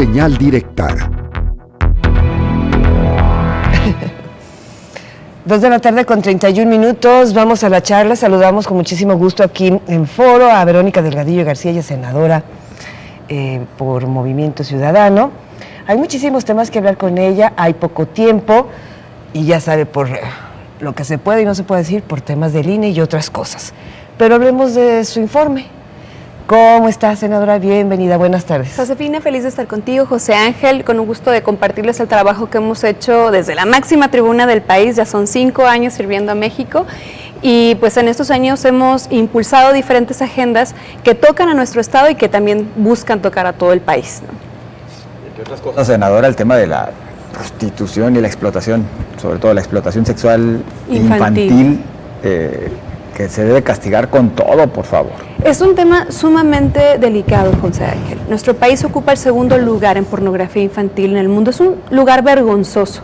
Señal directa. 2:31 p.m. Vamos a la charla. Saludamos con muchísimo gusto aquí en foro a Verónica Delgadillo García, ella es senadora por Movimiento Ciudadano. Hay muchísimos temas que hablar con ella, hay poco tiempo y ya sabe por lo que se puede y no se puede decir por temas del INE y otras cosas. Pero hablemos de su informe. ¿Cómo está, senadora? Bienvenida, buenas tardes. Josefina, feliz de estar contigo. José Ángel, con un gusto de compartirles el trabajo que hemos hecho desde la máxima tribuna del país. Ya son 5 años sirviendo a México y pues en estos años hemos impulsado diferentes agendas que tocan a nuestro estado y que también buscan tocar a todo el país, ¿no? Entre otras cosas, senadora, el tema de la prostitución y la explotación, sobre todo la explotación sexual infantil que se debe castigar con todo, por favor. Es un tema sumamente delicado, José Ángel. Nuestro país ocupa el 2º lugar en pornografía infantil en el mundo. Es un lugar vergonzoso.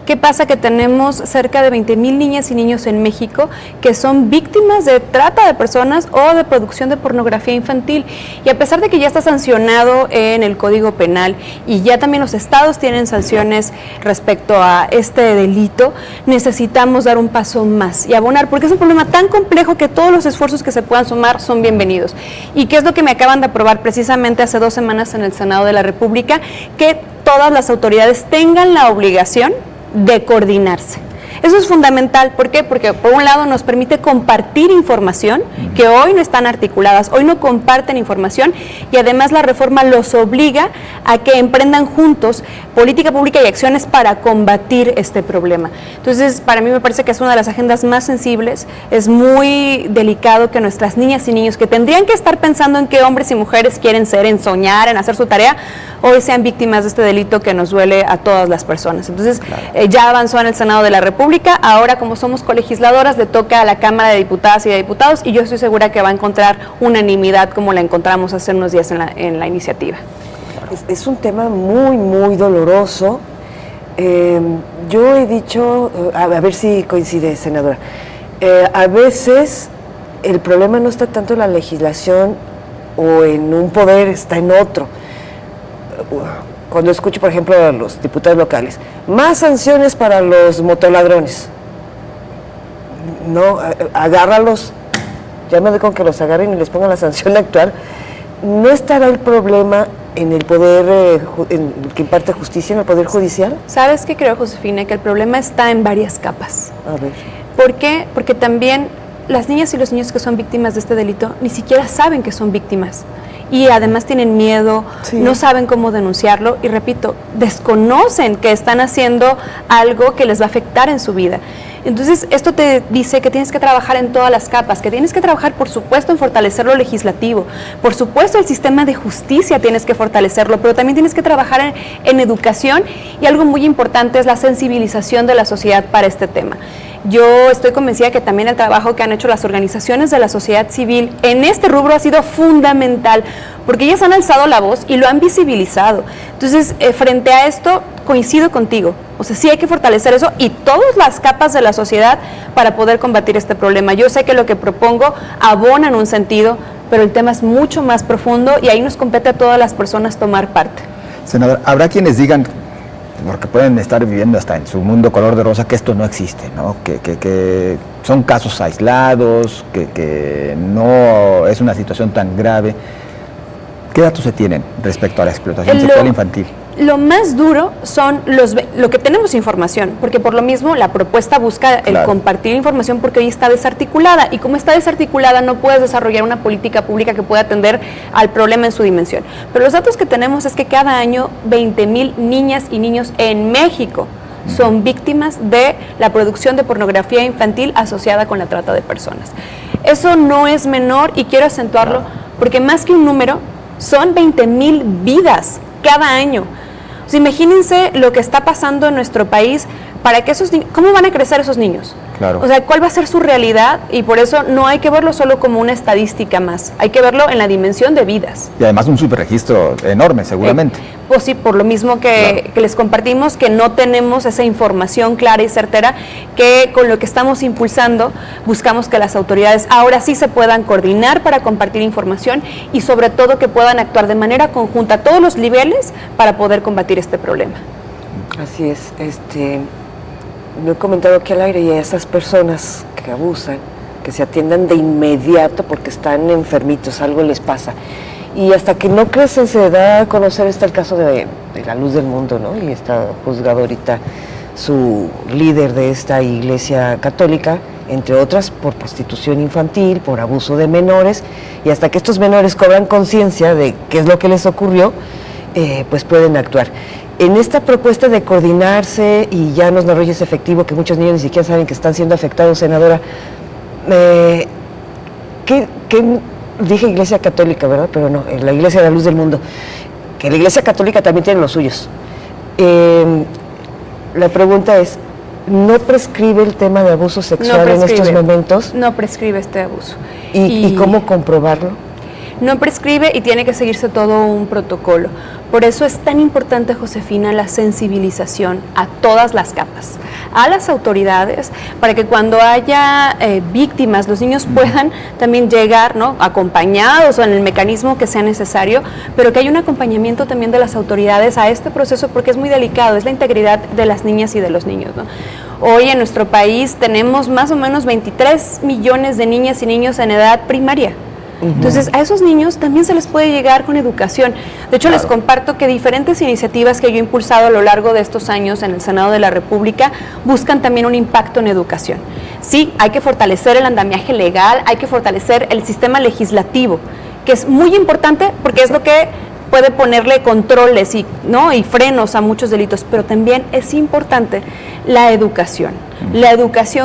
¿Qué pasa? Que tenemos cerca de 20,000 niñas y niños en México que son víctimas de trata de personas o de producción de pornografía infantil. Y a pesar de que ya está sancionado en el Código Penal y ya también los estados tienen sanciones respecto a este delito, necesitamos dar un paso más y abonar, porque es un problema tan complejo que todos los esfuerzos que se puedan sumar son bienvenidos. ¿Y qué es lo que me acaban de aprobar precisamente hace 2 semanas en el Senado de la República? Que todas las autoridades tengan la obligación de coordinarse. Eso es fundamental. ¿Por qué? Porque por un lado nos permite compartir información que hoy no están articuladas, hoy no comparten información, y además la reforma los obliga a que emprendan juntos política pública y acciones para combatir este problema. Entonces, para mí me parece que es una de las agendas más sensibles. Es muy delicado que nuestras niñas y niños que tendrían que estar pensando en qué hombres y mujeres quieren ser, en soñar, en hacer su tarea, hoy sean víctimas de este delito que nos duele a todas las personas. Entonces, ya avanzó en el Senado de la República. Ahora, como somos colegisladoras, le toca a la Cámara de Diputadas y de Diputados, y yo estoy segura que va a encontrar unanimidad como la encontramos hace unos días en la iniciativa. Es un tema muy, muy doloroso. Yo he dicho, a ver si coincide, senadora, a veces el problema no está tanto en la legislación o en un poder, está en otro. Cuando escucho, por ejemplo, a los diputados locales, más sanciones para los motoladrones. No, agárralos, ya me doy con que los agarren y les pongan la sanción actual. ¿No estará el problema en el poder en que imparte justicia, en el poder judicial? ¿Sabes qué creo, Josefina? Que el problema está en varias capas. A ver. ¿Por qué? Porque también las niñas y los niños que son víctimas de este delito ni siquiera saben que son víctimas. Y además tienen miedo, sí, no saben cómo denunciarlo y, repito, desconocen que están haciendo algo que les va a afectar en su vida. Entonces, esto te dice que tienes que trabajar en todas las capas, que tienes que trabajar, por supuesto, en fortalecer lo legislativo, por supuesto, el sistema de justicia tienes que fortalecerlo, pero también tienes que trabajar en educación, y algo muy importante es la sensibilización de la sociedad para este tema. Yo estoy convencida que también el trabajo que han hecho las organizaciones de la sociedad civil en este rubro ha sido fundamental, porque ellas han alzado la voz y lo han visibilizado. Entonces, frente a esto, coincido contigo. O sea, sí hay que fortalecer eso y todas las capas de la sociedad para poder combatir este problema. Yo sé que lo que propongo abona en un sentido, pero el tema es mucho más profundo y ahí nos compete a todas las personas tomar parte. Senador, habrá quienes digan, porque pueden estar viviendo hasta en su mundo color de rosa, que esto no existe, ¿no? Que son casos aislados, que no es una situación tan grave. ¿Qué datos se tienen respecto a la explotación sexual infantil? Lo más duro son lo que tenemos información, porque por lo mismo la propuesta busca el compartir información, porque hoy está desarticulada, y como está desarticulada no puedes desarrollar una política pública que pueda atender al problema en su dimensión. Pero los datos que tenemos es que cada año 20,000 niñas y niños en México son víctimas de la producción de pornografía infantil asociada con la trata de personas. Eso no es menor y quiero acentuarlo porque más que un número, son 20,000 vidas cada año. O sea, imagínense lo que está pasando en nuestro país para que esos niños, ¿cómo van a crecer esos niños? Claro. O sea, ¿cuál va a ser su realidad? Y por eso no hay que verlo solo como una estadística más, hay que verlo en la dimensión de vidas. Y además un superregistro enorme, seguramente. Pues sí, por lo mismo que les compartimos, que no tenemos esa información clara y certera, que con lo que estamos impulsando buscamos que las autoridades ahora sí se puedan coordinar para compartir información y sobre todo que puedan actuar de manera conjunta a todos los niveles para poder combatir este problema. Así es, lo he comentado aquí al aire, y a esas personas que abusan, que se atiendan de inmediato porque están enfermitos, algo les pasa. Y hasta que no crecen se da a conocer, está el caso de La Luz del Mundo, ¿no? Y está juzgado ahorita su líder de esta iglesia católica, entre otras por prostitución infantil, por abuso de menores, y hasta que estos menores cobran conciencia de qué es lo que les ocurrió, pues pueden actuar. En esta propuesta de coordinarse y ya no es efectivo, que muchos niños ni siquiera saben que están siendo afectados, senadora, ¿qué dije Iglesia Católica, ¿verdad? Pero no, la Iglesia de la Luz del Mundo, que la Iglesia Católica también tiene los suyos. La pregunta es, ¿no prescribe el tema de abuso sexual en estos momentos? No prescribe este abuso. ¿Y cómo comprobarlo? No prescribe y tiene que seguirse todo un protocolo. Por eso es tan importante, Josefina, la sensibilización a todas las capas, a las autoridades, para que cuando haya víctimas, los niños puedan también llegar, ¿no?, acompañados o en el mecanismo que sea necesario, pero que haya un acompañamiento también de las autoridades a este proceso, porque es muy delicado, es la integridad de las niñas y de los niños, ¿no? Hoy en nuestro país tenemos más o menos 23 millones de niñas y niños en edad primaria. Entonces, a esos niños también se les puede llegar con educación. De hecho, les comparto que diferentes iniciativas que yo he impulsado a lo largo de estos años en el Senado de la República buscan también un impacto en educación. Sí, hay que fortalecer el andamiaje legal, hay que fortalecer el sistema legislativo, que es muy importante porque es lo que puede ponerle controles y frenos a muchos delitos, pero también es importante la educación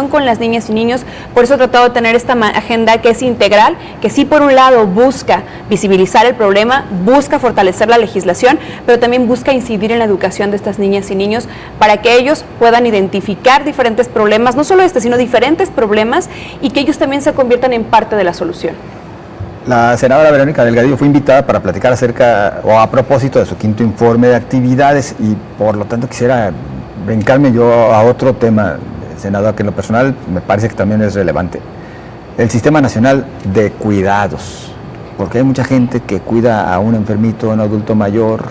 con las niñas y niños. Por eso he tratado de tener esta agenda que es integral, que sí por un lado busca visibilizar el problema, busca fortalecer la legislación, pero también busca incidir en la educación de estas niñas y niños para que ellos puedan identificar diferentes problemas, no solo sino diferentes problemas, y que ellos también se conviertan en parte de la solución. La senadora Verónica Delgadillo fue invitada para platicar acerca o a propósito de su 5º informe de actividades, y por lo tanto quisiera brincarme yo a otro tema, senadora, que en lo personal me parece que también es relevante: el Sistema Nacional de Cuidados, porque hay mucha gente que cuida a un enfermito, a un adulto mayor,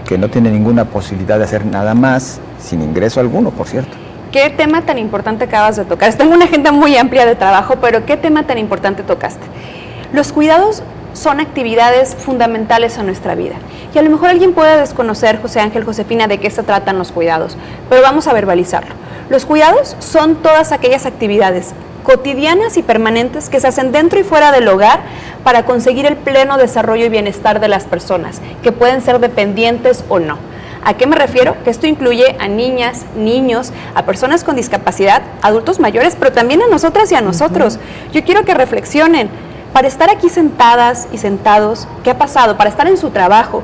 que no tiene ninguna posibilidad de hacer nada más, sin ingreso alguno, por cierto. ¿Qué tema tan importante acabas de tocar? Tengo una agenda muy amplia de trabajo, pero ¿qué tema tan importante tocaste? Los cuidados son actividades fundamentales a nuestra vida. Y a lo mejor alguien puede desconocer, José Ángel, Josefina, de qué se tratan los cuidados, pero vamos a verbalizarlo. Los cuidados son todas aquellas actividades cotidianas y permanentes que se hacen dentro y fuera del hogar para conseguir el pleno desarrollo y bienestar de las personas, que pueden ser dependientes o no. ¿A qué me refiero? Que esto incluye a niñas, niños, a personas con discapacidad, adultos mayores, pero también a nosotras y a nosotros. Yo quiero que reflexionen. Para estar aquí sentadas y sentados, ¿qué ha pasado? Para estar en su trabajo,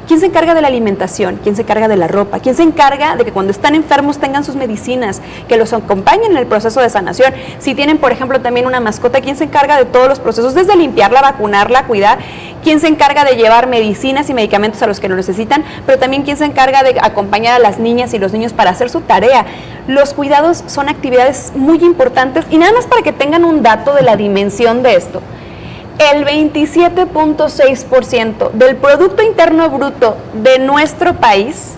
¿quién se encarga de la alimentación? ¿Quién se encarga de la ropa? ¿Quién se encarga de que cuando están enfermos tengan sus medicinas, que los acompañen en el proceso de sanación? Si tienen, por ejemplo, también una mascota, ¿quién se encarga de todos los procesos? Desde limpiarla, vacunarla, cuidar. ¿Quién se encarga de llevar medicinas y medicamentos a los que lo necesitan? Pero también ¿quién se encarga de acompañar a las niñas y los niños para hacer su tarea? Los cuidados son actividades muy importantes, y nada más para que tengan un dato de la dimensión de esto. El 27.6% del Producto Interno Bruto de nuestro país,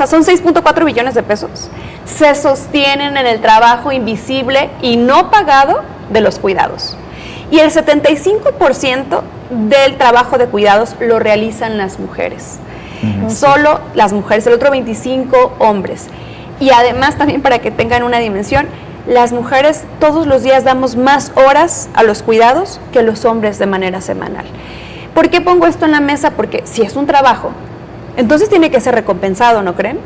son 6.4 billones de pesos, se sostienen en el trabajo invisible y no pagado de los cuidados. Y el 75% del trabajo de cuidados lo realizan las mujeres. Solo las mujeres, el otro 25% hombres. Y además también, para que tengan una dimensión, las mujeres todos los días damos más horas a los cuidados que los hombres de manera semanal. ¿Por qué pongo esto en la mesa? Porque si es un trabajo, entonces tiene que ser recompensado, ¿no creen?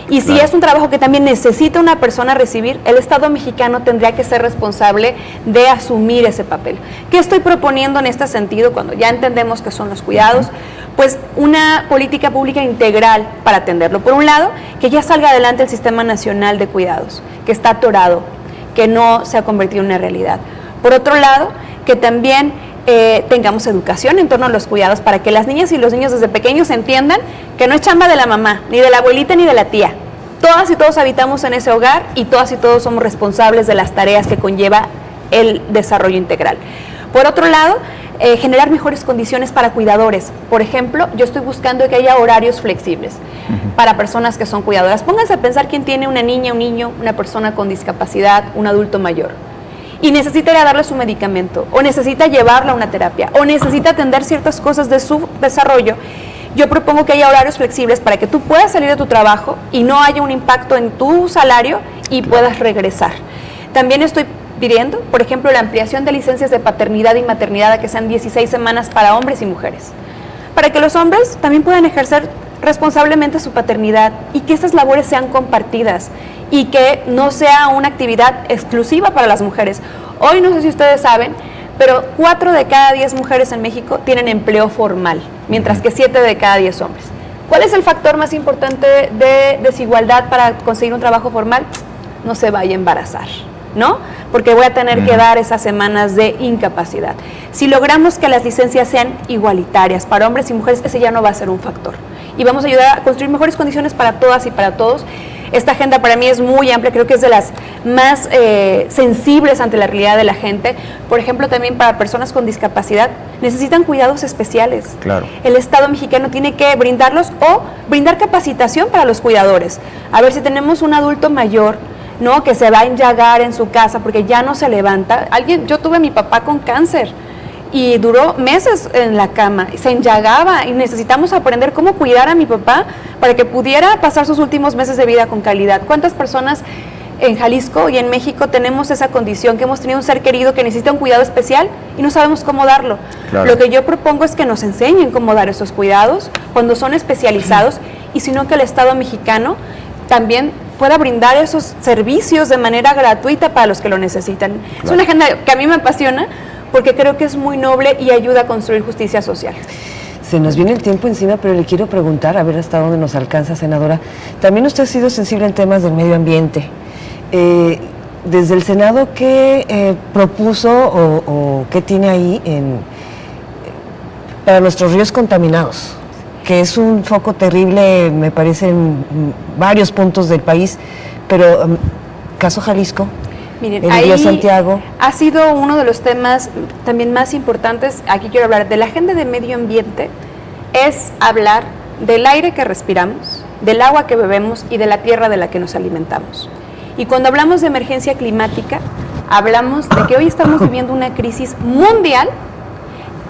Y si es un trabajo que también necesita una persona recibir, el Estado mexicano tendría que ser responsable de asumir ese papel. ¿Qué estoy proponiendo en este sentido cuando ya entendemos que son los cuidados? Pues una política pública integral para atenderlo. Por un lado, que ya salga adelante el Sistema Nacional de Cuidados, que está atorado, que no se ha convertido en una realidad. Por otro lado, que también tengamos educación en torno a los cuidados para que las niñas y los niños desde pequeños entiendan que no es chamba de la mamá, ni de la abuelita, ni de la tía. Todas y todos habitamos en ese hogar y todas y todos somos responsables de las tareas que conlleva el desarrollo integral. Por otro lado, generar mejores condiciones para cuidadores. Por ejemplo, yo estoy buscando que haya horarios flexibles para personas que son cuidadoras. Pónganse a pensar quién tiene una niña, un niño, una persona con discapacidad, un adulto mayor, y necesita ir a darle su medicamento, o necesita llevarla a una terapia, o necesita atender ciertas cosas de su desarrollo. Yo propongo que haya horarios flexibles para que tú puedas salir de tu trabajo y no haya un impacto en tu salario y puedas regresar. También estoy pidiendo, por ejemplo, la ampliación de licencias de paternidad y maternidad a que sean 16 semanas para hombres y mujeres, para que los hombres también puedan ejercer responsablemente su paternidad y que estas labores sean compartidas y que no sea una actividad exclusiva para las mujeres. Hoy no sé si ustedes saben, pero 4 de cada 10 mujeres en México tienen empleo formal, mientras que 7 de cada 10 hombres. ¿Cuál es el factor más importante de desigualdad para conseguir un trabajo formal? No se vaya a embarazar, ¿no? Porque voy a tener que dar esas semanas de incapacidad. Si logramos que las licencias sean igualitarias para hombres y mujeres, ese ya no va a ser un factor. Y vamos a ayudar a construir mejores condiciones para todas y para todos. Esta agenda para mí es muy amplia, creo que es de las más sensibles ante la realidad de la gente. Por ejemplo, también para personas con discapacidad necesitan cuidados especiales. Claro. El Estado mexicano tiene que brindarlos o brindar capacitación para los cuidadores. A ver, si tenemos un adulto mayor, ¿no?, que se va a enllagar en su casa porque ya no se levanta. Yo tuve a mi papá con cáncer y duró meses en la cama, se enllagaba y necesitamos aprender cómo cuidar a mi papá para que pudiera pasar sus últimos meses de vida con calidad. ¿Cuántas personas en Jalisco y en México tenemos esa condición, que hemos tenido un ser querido que necesita un cuidado especial y no sabemos cómo darlo? Claro. Lo que yo propongo es que nos enseñen cómo dar esos cuidados cuando son especializados y sino que el Estado mexicano también pueda brindar esos servicios de manera gratuita para los que lo necesitan. Claro. Es una agenda que a mí me apasiona porque creo que es muy noble y ayuda a construir justicia social. Se nos viene el tiempo encima, pero le quiero preguntar, a ver hasta dónde nos alcanza, senadora. También usted ha sido sensible en temas del medio ambiente. Desde el Senado, ¿qué propuso o qué tiene ahí para nuestros ríos contaminados? Que es un foco terrible, me parece, en varios puntos del país, pero caso Jalisco, miren, el río Santiago. Ha sido uno de los temas también más importantes. Aquí quiero hablar de la agenda de medio ambiente, es hablar del aire que respiramos, del agua que bebemos y de la tierra de la que nos alimentamos. Y cuando hablamos de emergencia climática, hablamos de que hoy estamos viviendo una crisis mundial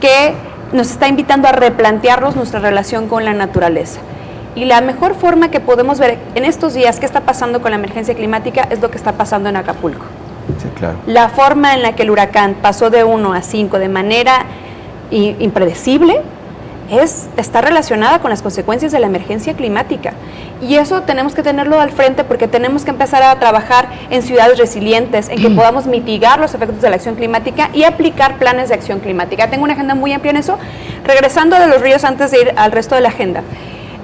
que nos está invitando a replantearnos nuestra relación con la naturaleza. Y la mejor forma que podemos ver en estos días qué está pasando con la emergencia climática es lo que está pasando en Acapulco. Sí, claro. La forma en la que el huracán pasó de 1 a 5 de manera impredecible está relacionada con las consecuencias de la emergencia climática. Y eso tenemos que tenerlo al frente porque tenemos que empezar a trabajar en ciudades resilientes, en que podamos mitigar los efectos de la acción climática y aplicar planes de acción climática. Tengo una agenda muy amplia en eso. Regresando de los ríos antes de ir al resto de la agenda,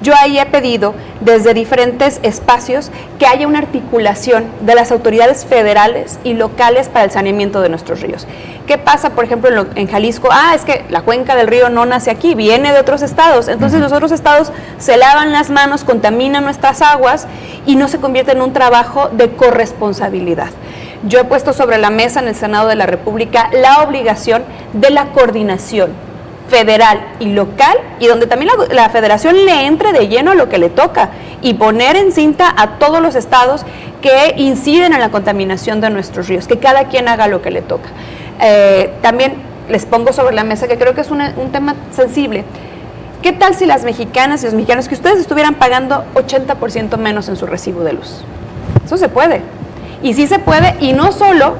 yo ahí he pedido desde diferentes espacios que haya una articulación de las autoridades federales y locales para el saneamiento de nuestros ríos. ¿Qué pasa, por ejemplo, en Jalisco? Es que la cuenca del río no nace aquí, viene de otros estados. Entonces los otros estados se lavan las manos, contaminan nuestras aguas y no se convierte en un trabajo de corresponsabilidad. Yo he puesto sobre la mesa en el Senado de la República la obligación de la coordinación federal y local, y donde también la federación le entre de lleno a lo que le toca y poner en cinta a todos los estados que inciden en la contaminación de nuestros ríos, que cada quien haga lo que le toca. También les pongo sobre la mesa que creo que es un tema sensible. ¿Qué tal si las mexicanas y los mexicanos que ustedes estuvieran pagando 80% menos en su recibo de luz? Eso se puede, y sí se puede, y no solo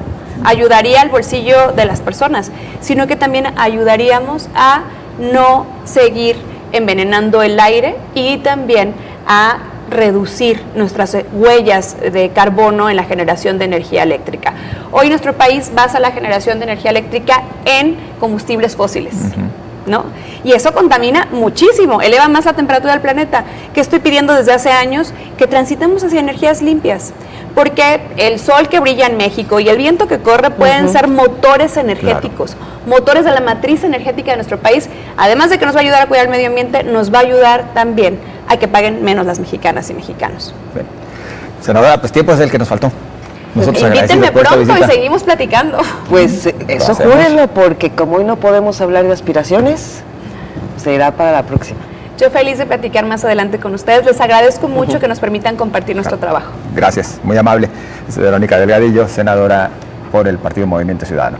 ayudaría al bolsillo de las personas, sino que también ayudaríamos a no seguir envenenando el aire y también a reducir nuestras huellas de carbono en la generación de energía eléctrica. Hoy nuestro país basa la generación de energía eléctrica en combustibles fósiles. ¿No? Y eso contamina muchísimo, eleva más la temperatura del planeta. ¿Qué estoy pidiendo desde hace años? Que transitemos hacia energías limpias, porque el sol que brilla en México y el viento que corre pueden ser motores energéticos, motores de la matriz energética de nuestro país. Además de que nos va a ayudar a cuidar el medio ambiente, nos va a ayudar también a que paguen menos las mexicanas y mexicanos. Bien. Senadora, pues tiempo es el que nos faltó. Nosotros Invítenme agradecidos por esta pronto y visita. seguimos platicando. Pues eso hacemos. júrenlo, porque como hoy no podemos hablar de aspiraciones, será para la próxima. Yo feliz de platicar más adelante con ustedes. Les agradezco mucho que nos permitan compartir nuestro trabajo. Gracias, muy amable. Es Verónica Delgadillo, senadora por el Partido Movimiento Ciudadano.